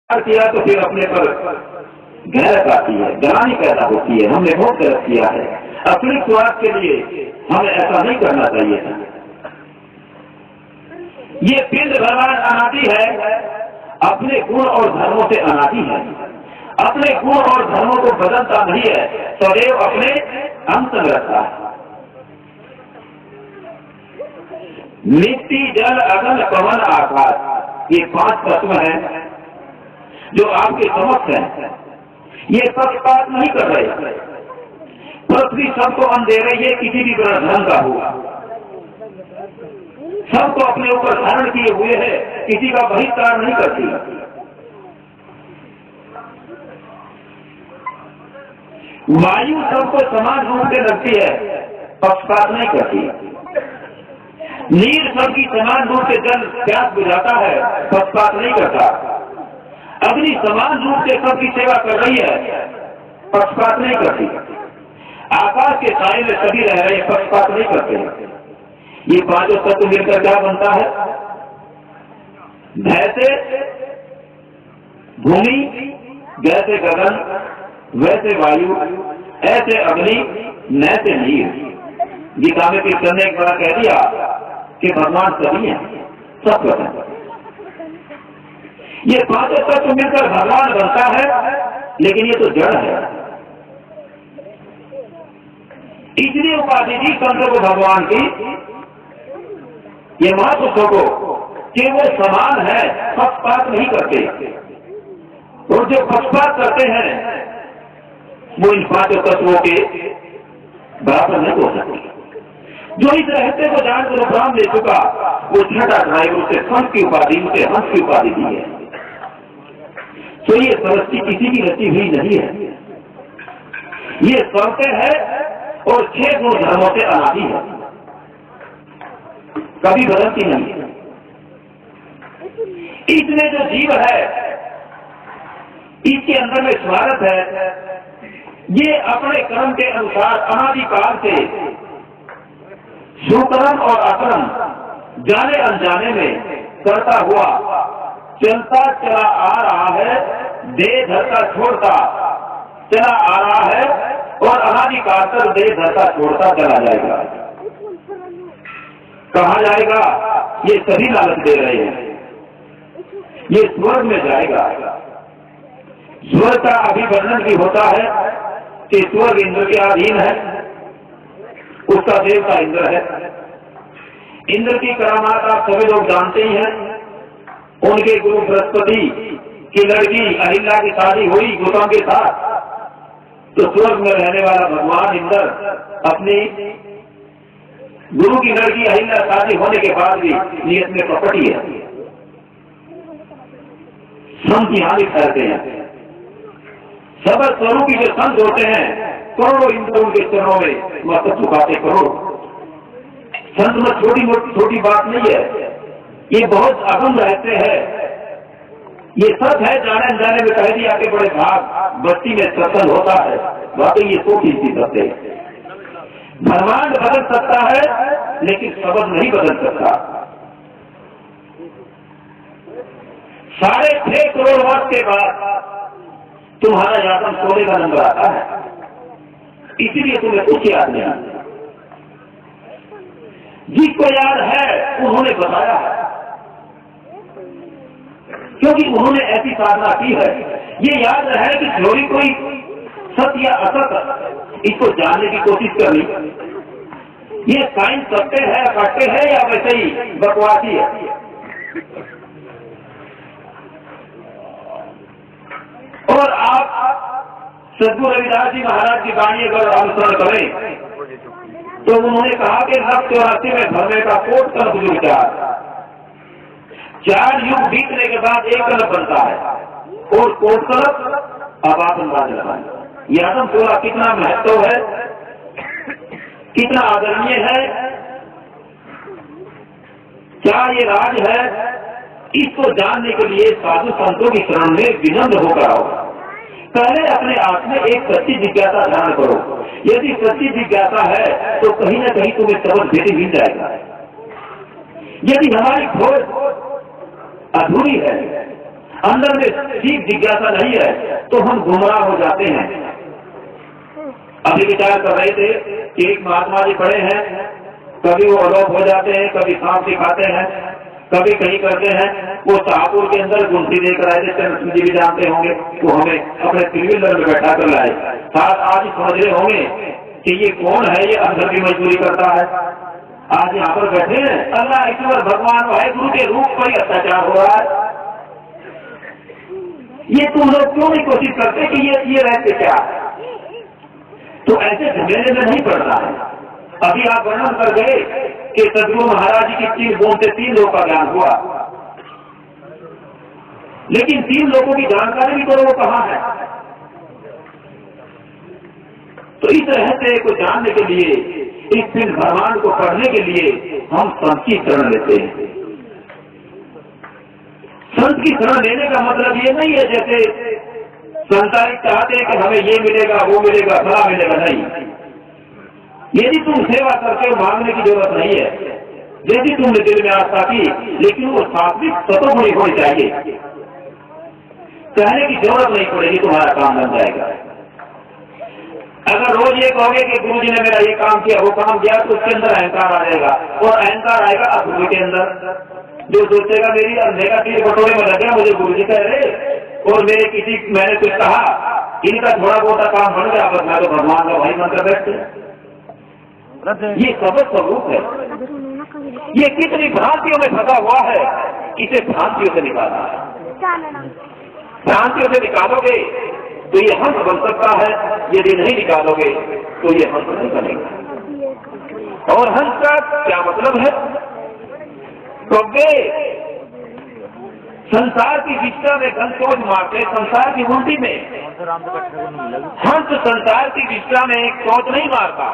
किया तो फिर अपने पर गैरत आती है, ग्लानि पैदा होती है, हमने बहुत गलत किया है, अपने स्वार्थ के लिए हमें ऐसा नहीं करना चाहिए था। ये पिंड भगवान अनादि है, अपने गुण और धर्मों से अनादि है, अपने गुण और धर्मों को बदलता नहीं है, सदैव अपने अंत में रखता है। मिट्टी, जल, अग्नि, पवन, आकाश, ये 5 तत्व हैं जो आपके समक्ष हैं। ये पक्षपात नहीं कर रहे। पृथ्वी सबको अन्न दे रही है, किसी भी धर्म का हुआ, सबको अपने ऊपर धारण किए हुए है, किसी का बहिष्कार नहीं करती। वायु सबको समान रूप से लगती है, पक्षपात नहीं करती। नीर सबकी समान रूप से जल प्यास बुझाता है, पक्षपात नहीं करता। अग्नि समान रूप से सबकी सेवा कर रही है, पक्षपात नहीं करती। आकाश के साए में सभी रह रहे, पक्षपात नहीं करते। ये 5 तत्व मिलकर क्या बनता है? जैसे भूमि, जैसे गगन, वैसे वायु, ऐसे अग्नि, नैसे नीर। गीता में कृष्ण ने एक बार कह दिया कि भगवान सभी हैं, सब हैं। ये 5 तत्व मिलकर भगवान बनता है, लेकिन ये तो जड़ है। इसलिए उपाधि दी तंत्र को भगवान की, ये महत्व को कि वो समान है, पक्षपात नहीं करते। और जो पक्षपात करते हैं वो इन 5 तत्वों के बराबर नहीं हो सकते। जो इस रहते को जानकर उपराम ले चुका, वो छठा ड्राइवर उसे संत की उपाधि, उसे हंस की उपाधि दी है। तो ये सृष्टि किसी की रची हुई नहीं है, ये सबसे है और 6 गुण धर्मों से अनादि है, कभी बदलती नहीं है। इसमें जो जीव है, इसके अंदर में स्वार्थ है, ये अपने कर्म के अनुसार अनादिकाल से सुकर्म और अकर्म जाने अनजाने में करता हुआ चलता चला आ रहा है, देह धरता छोड़ता चला आ रहा है और अनादिकाल तक देह धरता छोड़ता चला जाएगा। कहाँ जाएगा? ये सभी लालच दे रहे हैं। ये स्वर्ग में जाएगा। स्वर्ग का अभिवर्णन भी होता है कि स्वर्ग इंद्र के अधीन है, उसका देवता इंद्र है। इंद्र की करामात आप सभी लोग जानते ही हैं। उनके गुरु बृहस्पति की लड़की अहिल्या की शादी हुई गौतम के साथ, तो स्वर्ग में रहने वाला भगवान इंद्र अपनी गुरु की लड़की अहिल्या शादी होने के बाद भी नियत में कपटी है, संत की हानि ठहरते हैं। सबल स्वरूपी जो संत होते हैं, करोड़ों इंद्र उनके चरणों में मस्तक झुकाते, करोड़ों। संत में छोटी बात नहीं है, ये बहुत अगम रहते हैं। ये सच है, जाने अनजाने में कह दिया कि बड़े भाग बस्ती में सत्संग होता है, वाकई ये 100% सत्य है। ब्रह्मांड बदल सकता है, लेकिन शब्द नहीं बदल सकता। 6.5 करोड़ वर्ष के बाद तुम्हारा यादव सोने का नंबर आता है, इसीलिए तुम्हें कुछ याद नहीं आता। जिसको याद है उन्होंने बताया है, क्योंकि उन्होंने ऐसी साधना की है। ये याद रहे कि थ्योरी कोई सत्य या असत, इसको जानने की कोशिश करनी। ये साइंस सत्य है, सत्य है या वैसे ही बकवासी है। और आप सद्गुरु रविदास जी महाराज की वाणी अगर अनुसरण करें तो उन्होंने कहा कि 84 में भरने का कोट कल्प जो विचार, 4 युग बीतने के बाद एक कल्प बनता है, और कोट कल्प अब आप अंदाज लगाएं। यादव 16 कितना महत्व है, कितना आदरणीय है, क्या ये राज है। इसको जानने के लिए साधु संतों की शरण में विनम्र होकर आओ। पहले अपने आप में एक सच्ची जिज्ञासा ध्यान करो। यदि सच्ची जिज्ञासा है तो कहीं न कहीं तुम्हें सबक भेदी मिल जाएगा। यदि हमारी खोज अधूरी है, अंदर में ठीक जिज्ञासा नहीं है तो हम गुमराह हो जाते हैं। अभी विचार कर रहे थे कि एक महात्मा जी खड़े हैं, कभी वो अलोप हो जाते हैं, कभी सांप दिखाते हैं, कभी कहीं करते हैं। वो शाहपुर के अंदर गुंठी देकर आए थे, चंद्र जी भी जानते होंगे, वो हमें अपने त्रिविल में बैठा कर लाए। साथ आज समझ रहे होंगे कि ये कौन है, ये अंदर की मजदूरी करता है। आज यहाँ पर बैठे हैं, अल्लाह ईश्वर भगवान वाहिगुरु के रूप पर ही अत्याचार हो रहा है। ये तुम लोग क्यों नहीं कोशिश करते कि ये रहते क्या? तो ऐसे झमेले में नहीं पड़ता है। अभी आप वर्णन कर गए कि सदगुरु महाराज जी की 3 बूंद से 3 लोगों का ज्ञान हुआ, लेकिन 3 लोगों की जानकारी भी तो वो कहाँ है? तो इस रहस्य को जानने के लिए, इस दिन ब्रह्मांड को पढ़ने के लिए हम संत की शरण लेते हैं। संत की शरण लेने का मतलब ये नहीं है जैसे संसारिक चाहते हैं कि हमें ये मिलेगा, वो मिलेगा, फला मिलेगा। नहीं, यदि तुम सेवा करके मांगने की जरूरत नहीं है। यदि तुमने दिल में आस्था की, लेकिन वो सात्विक सतोगुणी होनी चाहिए। कहने की जरूरत नहीं पड़ेगी, तुम्हारा काम बन जाएगा। अगर रोज ये कहोगे कि गुरु जी ने मेरा ये काम किया, वो काम किया, तो उसके अंदर अहंकार आ जाएगा, और अहंकार आएगा अगुरु के अंदर। जो सोचेगा मेरी अंधे का तीर बटोरे में लग गया, मुझे गुरु जी कह रहे, और मैंने कुछ कहा, इनका थोड़ा बहुत काम बन गया, बस मैं तो भगवान का भाई बनकर बैठते। ये सबक स्वरूप है। ये कितनी भ्रांतियों में फंसा हुआ है, इसे भ्रांतियों से निकालना है। भ्रांतियों से निकालोगे तो ये हंस बन सकता है, यदि नहीं निकालोगे तो ये हंस नहीं बनेगा। और हंस का क्या मतलब है? तो वे संसार की विष्टा में घंटोज मारते, संसार की मुंडी में। हंस संसार की विष्टा में चोट नहीं मारता,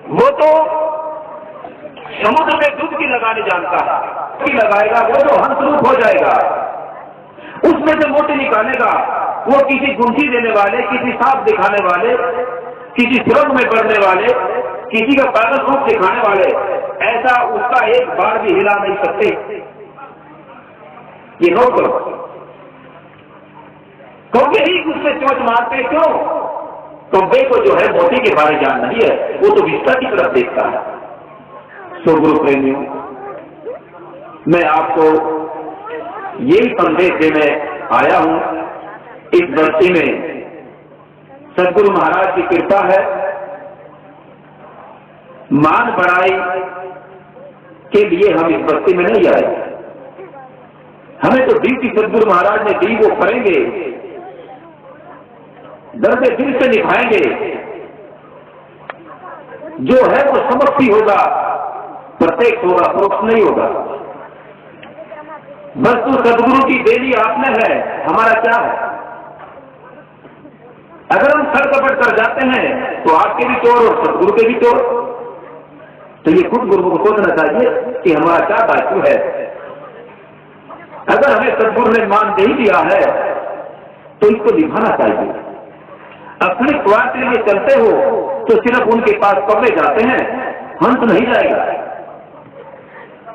वो तो समुद्र में डुबकी लगाने जानता है। डुबकी लगाएगा वो तो हंस रूप हो जाएगा। उसमें से मोती निकालेगा, वो किसी गुंठी देने वाले, किसी सांप दिखाने वाले, किसी सुरंग में बढ़ने वाले, किसी का पागल रूप दिखाने वाले, ऐसा उसका एक बार भी हिला नहीं सकते। ये नोट करो। कौवे ही उससे चोट मारते क्यों? कौवे को जो है मोती के बारे ज्ञान नहीं है, वो तो विष्टा की तरफ देखता है। सो गुरु प्रेमियों, मैं आपको यही संदेश देने आया हूं। इस बस्ती में सदगुरु महाराज की कृपा है। मान बढ़ाई के लिए हम इस बस्ती में नहीं आए। हमें तो ड्यूटी सदगुरु महाराज ने दी, वो करेंगे, दर्द दिल से निभाएंगे। जो है वो समर्थ ही होगा, प्रत्यक्ष होगा, परोक्ष नहीं होगा। वस्तु सदगुरु की देनी आप में है, हमारा क्या है? अगर हम सर कपट कर जाते हैं तो आपके भी चोर और सदगुरु के भी चोर। तो ये खुद गुरु को सोचना चाहिए कि हमारा क्या दायित्व है। अगर हमें सदगुरु ने मान दे ही दिया है तो इसको निभाना चाहिए। अपने स्वार्थ के लिए चलते हो तो सिर्फ उनके पास कपड़े जाते हैं, हंस नहीं जाएगा,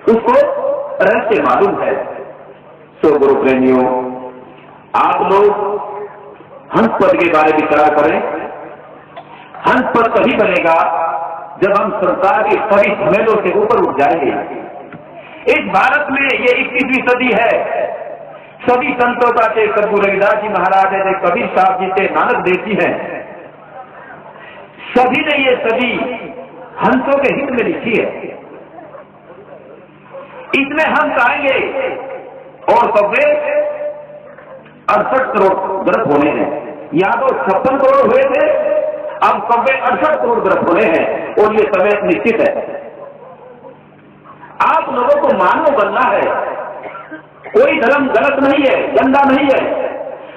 उसको रहस्य मालूम है। सो गुरु प्रेमियों, आप लोग हंस पद के बारे में विचार करें। हंस पद तभी बनेगा जब हम संसार के सभी झमेलों से ऊपर उठ जाएंगे। इस भारत में ये 21वीं सदी है। सभी संतों का थे, सदगुरु रविदास जी महाराज है, कबीर साहब जी थे, नानक देव जी हैं। सभी ने ये सदी हंसों के हित में लिखी है। इसमें हंस आएंगे और कब्बे 68 करोड़ ग्रस्त होने हैं। या तो 56 करोड़ हुए थे, अब कब्बे 68 करोड़ ग्रस्त होने हैं, और ये समय निश्चित है। आप लोगों को मानव बनना है। कोई धर्म गलत नहीं है, गंदा नहीं है।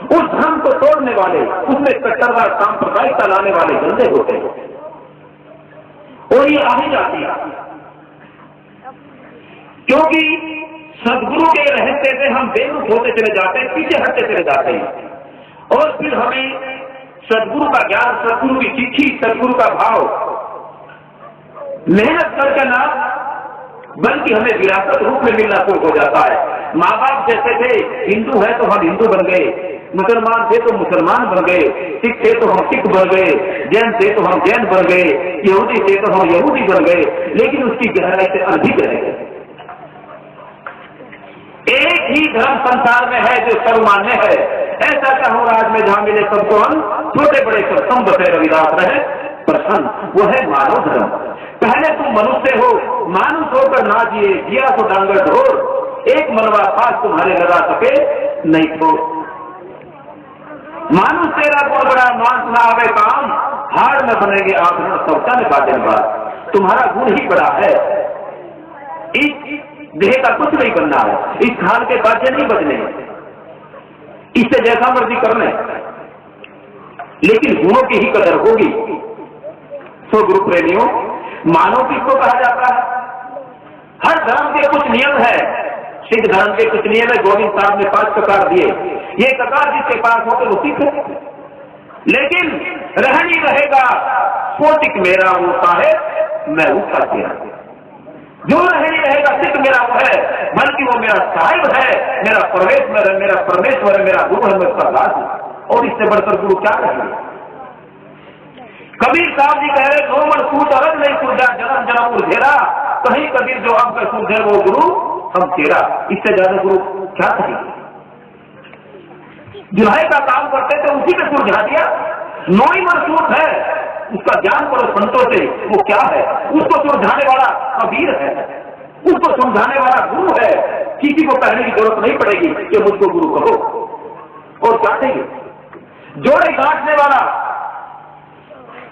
उस धर्म को तोड़ने वाले, उसमें कट्टरवाद सांप्रदायिकता लाने वाले गंदे होते हैं, और ये आ ही जाती है। क्योंकि सदगुरु के रहते से हम बेमुख होते चले जाते हैं, पीछे हटते चले जाते हैं, और फिर हमें सदगुरु का ज्ञान, सदगुरु की चिट्ठी, सदगुरु का भाव मेहनत करके ना बल्कि हमें विरासत रूप में मिलना शुरू हो जाता है। माँ बाप जैसे थे, हिंदू है तो हम हिंदू बन गए, मुसलमान थे तो मुसलमान बन गए, सिख थे तो हम सिख बन गए, जैन थे तो हम जैन बन गए, यहूदी थे तो हम यहूदी बन गए, लेकिन उसकी गहराई से अधिक रह गए। एक ही धर्म संसार में है जो सर्वमान्य है। ऐसा चाहो राज में जहां मिले सबको हम, छोटे बड़े सब सम बसे रविदास रहे प्रसन्न, वो है मानव धर्म। पहले तुम मनुष्य हो, मानुष होकर ना जिए, जिया तो डांगर ढोर, एक मनवा पास तुम्हारे लगा सके नहीं तो। मानुष तेरा बहुत बड़ा, मांस ना आवे काम, हार न बनेंगे आभरण शौचा में बातें बात। तुम्हारा गुण ही बड़ा है, इस देह का कुछ नहीं करना है, इस खान के बाजे नहीं बजने, इससे जैसा मर्जी करने, लेकिन गुणों की ही कदर होगी। सो गुरु प्रेमियों, मानव किसको कहा जाता है? हर धर्म के कुछ नियम है। सिख धर्म के कुछ नियम है, गोविंद साहब ने 5 ककार दिए। ये ककार जिसके पास हो तो वो सिख है, लेकिन रहनी रहेगा सोचिक मेरा वो साहेब, मैं उसका तेरा। जो रहनी रहेगा सिख मेरा वो है, बल्कि वो मेरा साहिब है, मेरा परमेश्वर है, मेरा परमेश्वर है, मेरा गुरु है, मैं उसका दास हूं। और इससे बढ़कर गुरु क्या कहेंगे? कबीर साहब जी कह रहे, दो मन सूत अलग नहीं सूझा, जन्म जन्म उधेरा, कहीं कबीर जो आपका सूझे वो गुरु हम तेरा। इससे ज्यादा गुरु क्या कहेंगे? जुल्हे का काम करते थे, उसी में सुलझा दिया। नोई मन सूत है, उसका ज्ञान करो संतों से, वो क्या है? उसको सुलझाने वाला कबीर है, उसको समझाने वाला गुरु है। किसी को कहने की जरूरत नहीं पड़ेगी कि मुझको गुरु कहो। और क्या कहेंगे? जोड़े गांठने वाला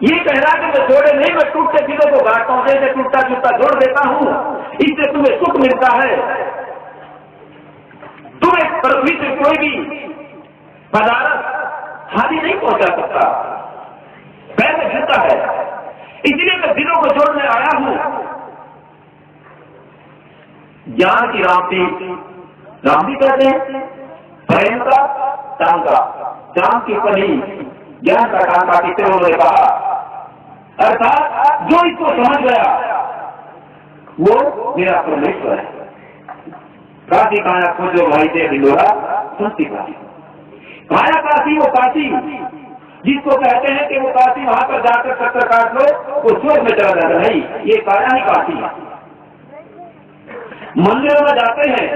ये कह रहा कि मैं जोड़े नहीं, मैं टूटते चीजों को गांठता हूं, जैसे टूटता जूता जोड़ देता हूं, इससे तुम्हें सुख मिलता है। तुम्हें पृथ्वी से कोई भी पदार्थ हानि नहीं पहुंचा सकता, पैर में गिरता है। इसलिए मैं दिलों को जोड़ने आया हूं। ज्ञान की रामदी कहते हैं, प्रेम का टांगा, जान की पली, ज्ञान का टांगा किसे उन्होंने कहा। अर्थात जो इसको समझ गया वो मेरा परमेश्वर है। काशी काया खोजो भाई से हिंदोरा सुनती काशी, काया काशी वो काशी जिसको कहते हैं कि वो काशी वहां पर जाकर चक्कर काट लो वो स्वर्ग में चला जाता। नहीं, ये काया ही काशी है। मंदिरों में जाते हैं,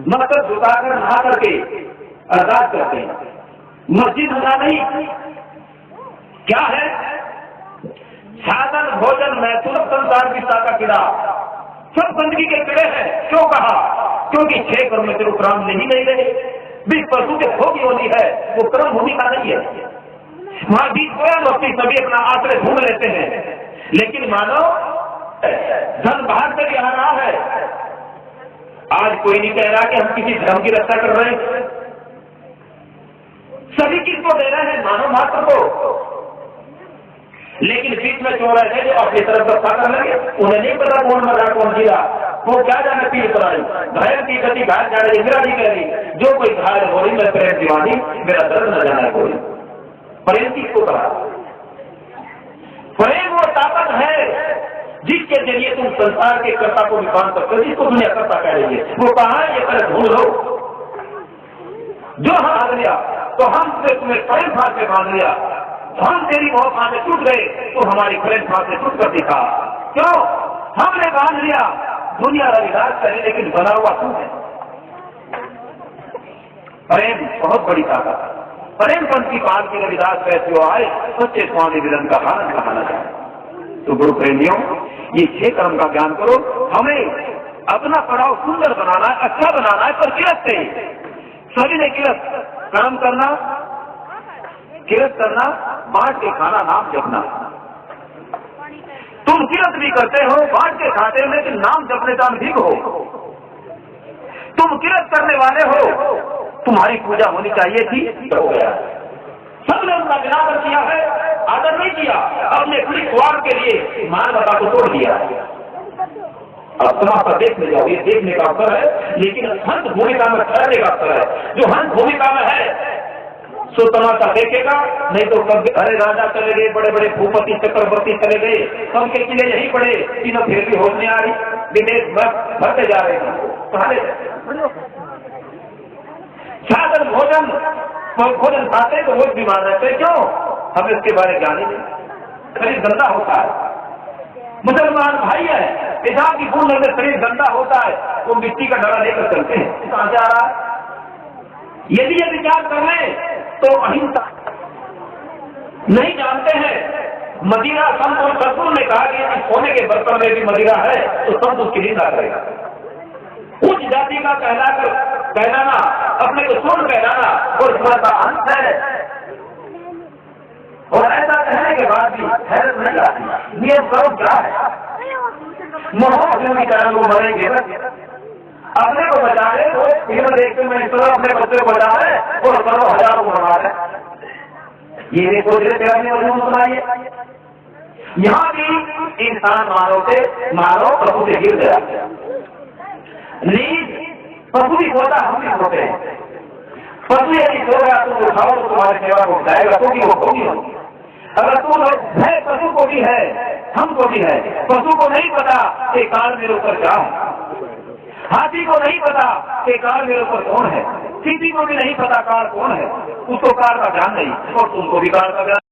मस्तक झुकाकर नहा करके अरदास करते हैं। मस्जिद होना नहीं, क्या है? साधन भोजन मैथुन संसार की का किला, सब गंदगी के किले हैं। क्यों कहा? क्योंकि 6 कर्म में से उपराम नहीं रहे। बीच पशु के भोगी होनी है, वो कर्म भूमि का नहीं है। वहां बीच कोया लोग सभी अपना आश्रय ढूंढ लेते हैं, लेकिन मानो धन बाहर से भी आ रहा है। आज कोई नहीं कह रहा कि हम किसी धर्म की रक्षा कर रहे हैं, सभी किसको दे रहे हैं? मानव मात्र को। लेकिन बीच में चोर रहे थे जो अपनी तरफ रक्षा कर लेंगे, उन्हें नहीं पता कौन मरा कौन गिरा, वो क्या जाने पीर कराई। घायल की गति घायल जाने इंदिरा जी कह रही, जो कोई घायल हो रही मैं प्रेम दीवानी, मेरा दर्द न जाना कोई। प्रेम किसको कहा? प्रेम वो ताकत है जिसके जरिए तुम संसार के कर्ता को निकाल सकते हो, जिसको दुनिया कर्ता कह रही है। वो कहा ये कर ढूंढ लो, जो हम आ लिया तो हमसे तुम्हें प्रेम फांस से बांध लिया, हम तेरी बहुत फांसे टूट गए तो हमारी प्रेम फांस से टूट कर दिखा। क्यों? हमने बांध लिया। दुनिया रविदास करे लेकिन बना हुआ तू है। प्रेम बहुत बड़ी ताकत है। प्रेम पंथ की पाल की रविदास कहते हो आए, सच्चे स्वामी विलन का हारन कहाना जाए। तो गुरु प्रेमियों, ये 6 कर्म का ज्ञान करो। हमें अपना पड़ाव सुंदर बनाना है, अच्छा बनाना है, पर किरत से सभी ने किरत कर्म करना, किरत करना, बांट के खाना, नाम जपना। तुम किरत भी करते हो, बांट के खाते हो, लेकिन नाम जपने का अधिक हो। तुम किरत करने वाले हो, तुम्हारी पूजा होनी चाहिए थी, तो हो गया। सबने उनका विनादर किया है, आदर नहीं किया, अपने खुली स्वार्थ के लिए मानवता को तोड़ दिया। अब समाज देखने जाओ, ये देखने का अवसर है, लेकिन हंस भूमिका में ठहरने का अवसर है। जो हंस भूमिका में है सो तमाशा देखेगा, नहीं तो कभी अरे राजा चले गए, बड़े बड़े भूपति चक्रवर्ती चले गए, सबके किले यही पड़े, तीनों फिर भी होश नहीं आ रही। विदेश भरते जा रहे हैं, कहाँ ले जाते? साधन भोजन खाते तो वो बीमार रहते, क्यों? हमें इसके बारे में ज्ञान ही नहीं। शरीर गंदा होता है, मुसलमान भाई है, पेशाब की बूंद लगने शरीर गंदा होता है, वो मिट्टी का डरा लेकर चलते हैं, कहाँ जा रहा है? यदि ये विचार कर ले तो अहिंसा नहीं जानते हैं। मदिरा संत और सतगुरु ने कहा कि सोने के बर्तन में भी मदिरा है तो संत उसकी निंदा करेगा। उच्च जाति का कहलाना, अपने को स्वर्ण कहलाना और थोड़ा अंत है, और ऐसा कहने के बाद भी हैरत नहीं आती। नियम करो क्या है? मोहन वो मरेंगे, अपने को बचा ले तो फिल्म देखते मैं इस तरह अपने बच्चे को बचा है और करो हजारों को मरा है। ये सोच रहे तेरा भी मजबूत सुनाइए। यहाँ भी इंसान मानो पशु से गिर गया। नींद पशु भी सोता, हम भी सोते हैं। पशु यदि सो गया तुम उठाओ तो तुम्हारी सेवा को उठाएगा, तो भी वो होगी। अगर तुम है पशु को भी है, हमको भी है। पशु को नहीं पता कि काल मेरे ऊपर क्या है, हाथी को नहीं पता कि काल मेरे ऊपर कौन है, किसी को भी नहीं पता काल कौन है, उसको काल का ज्ञान नहीं, और तुमको भी काल का ज्ञान